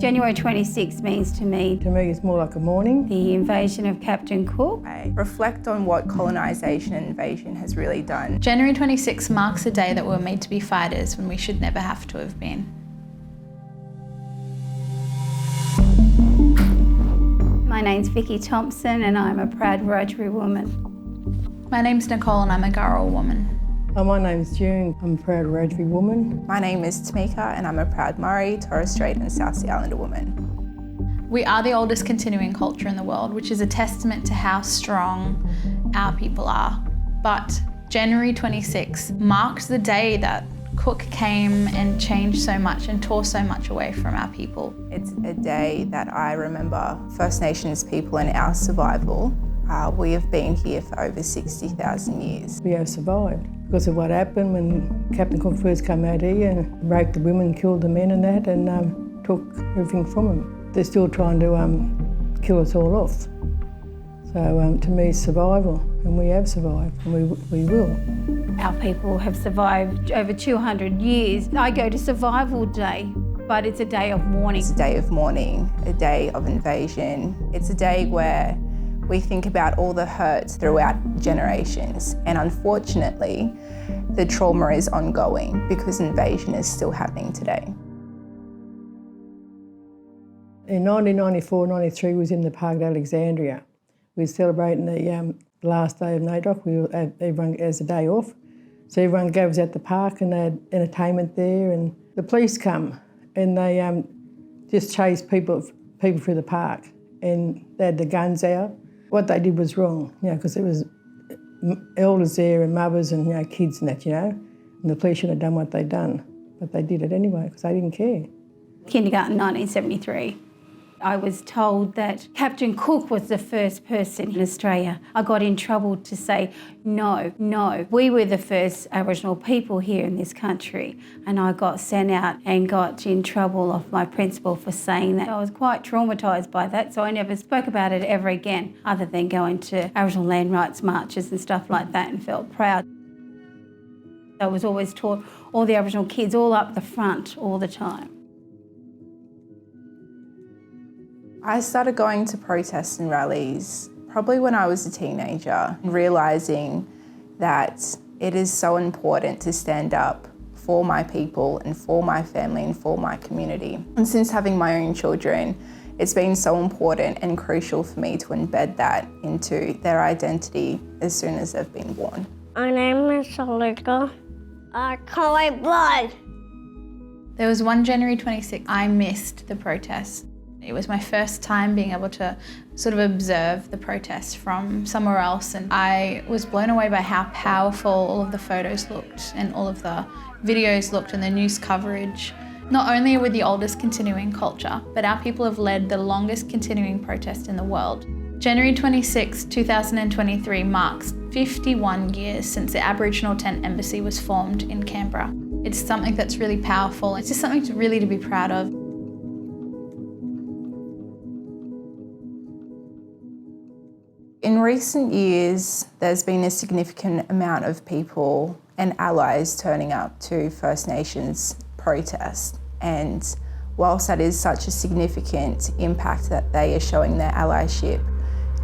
January 26 means to me it's more like a mourning. the invasion of Captain Cook. I reflect on what colonisation and invasion has really done. January 26 marks a day that we were made to be fighters when we should never have to have been. My name's Vicky Thompson and I'm a proud Wiradjuri woman. My name's Nicole and I'm a Gurral woman. My name's June. I'm a proud Wiradjuri woman. My name is Tamika and I'm a proud Murray, Torres Strait and South Sea Islander woman. We are the oldest continuing culture in the world, which is a testament to how strong our people are. But January 26 marked the day that Cook came and changed so much and tore so much away from our people. It's a day that I remember First Nations people and our survival. We have been here for over 60,000 years. We have survived because of what happened when Captain Cook first came out here and raped the women, killed the men and that, and took everything from them. They're still trying to kill us all off. So to me, it's survival, and we have survived, and we will. Our people have survived over 200 years. I go to Survival Day, but it's a day of mourning. It's a day of mourning, a day of invasion. It's a day where we think about all the hurts throughout generations, and unfortunately, the trauma is ongoing because invasion is still happening today. In 1994-93, we was in the park at Alexandria. We were celebrating the last day of NAIDOC. Everyone has a day off. So everyone goes at the park and they had entertainment there, and the police come and they just chased people through the park, and they had the guns out. What they did was wrong, because there was elders there and mothers and kids and that, and the police shouldn't have done what they'd done, but they did it anyway because they didn't care. Kindergarten 1973. I was told that Captain Cook was the first person in Australia. I got in trouble to say, no, we were the first Aboriginal people here in this country. And I got sent out and got in trouble off my principal for saying that. I was quite traumatised by that, so I never spoke about it ever again, other than going to Aboriginal land rights marches and stuff like that and felt proud. I was always taught all the Aboriginal kids all up the front all the time. I started going to protests and rallies probably when I was a teenager, realising that it is so important to stand up for my people and for my family and for my community. And since having my own children, it's been so important and crucial for me to embed that into their identity as soon as they've been born. My name is Aluka. I collect blood. There was one January 26th, I missed the protest. It was my first time being able to sort of observe the protests from somewhere else, and I was blown away by how powerful all of the photos looked and all of the videos looked and the news coverage. Not only are we the oldest continuing culture, but our people have led the longest continuing protest in the world. January 26, 2023 marks 51 years since the Aboriginal Tent Embassy was formed in Canberra. It's something that's really powerful. It's just something to be proud of. In recent years, there's been a significant amount of people and allies turning up to First Nations protests. And whilst that is such a significant impact that they are showing their allyship,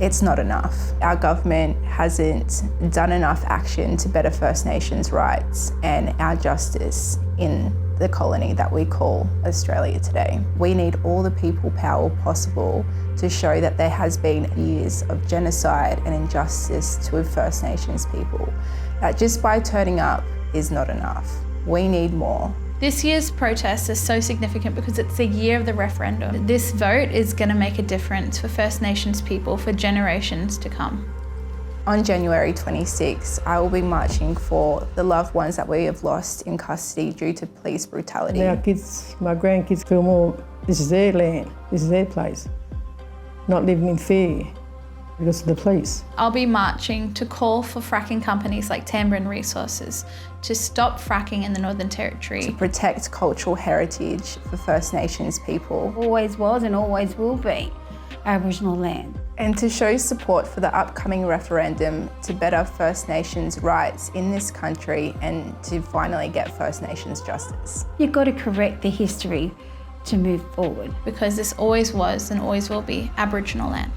it's not enough. Our government hasn't done enough action to better First Nations rights and our justice in the colony that we call Australia today. We need all the people power possible to show that there has been years of genocide and injustice to First Nations people. That just by turning up is not enough. We need more. This year's protest is so significant because it's the year of the referendum. This vote is going to make a difference for First Nations people for generations to come. On January 26, I will be marching for the loved ones that we have lost in custody due to police brutality. And our kids, my grandkids feel more, this is their land, this is their place, not living in fear because of the police. I'll be marching to call for fracking companies like Tambourine Resources to stop fracking in the Northern Territory. To protect cultural heritage for First Nations people. Always was and always will be Aboriginal land. And to show support for the upcoming referendum to better First Nations rights in this country and to finally get First Nations justice. You've got to correct the history to move forward. because this always was and always will be Aboriginal land.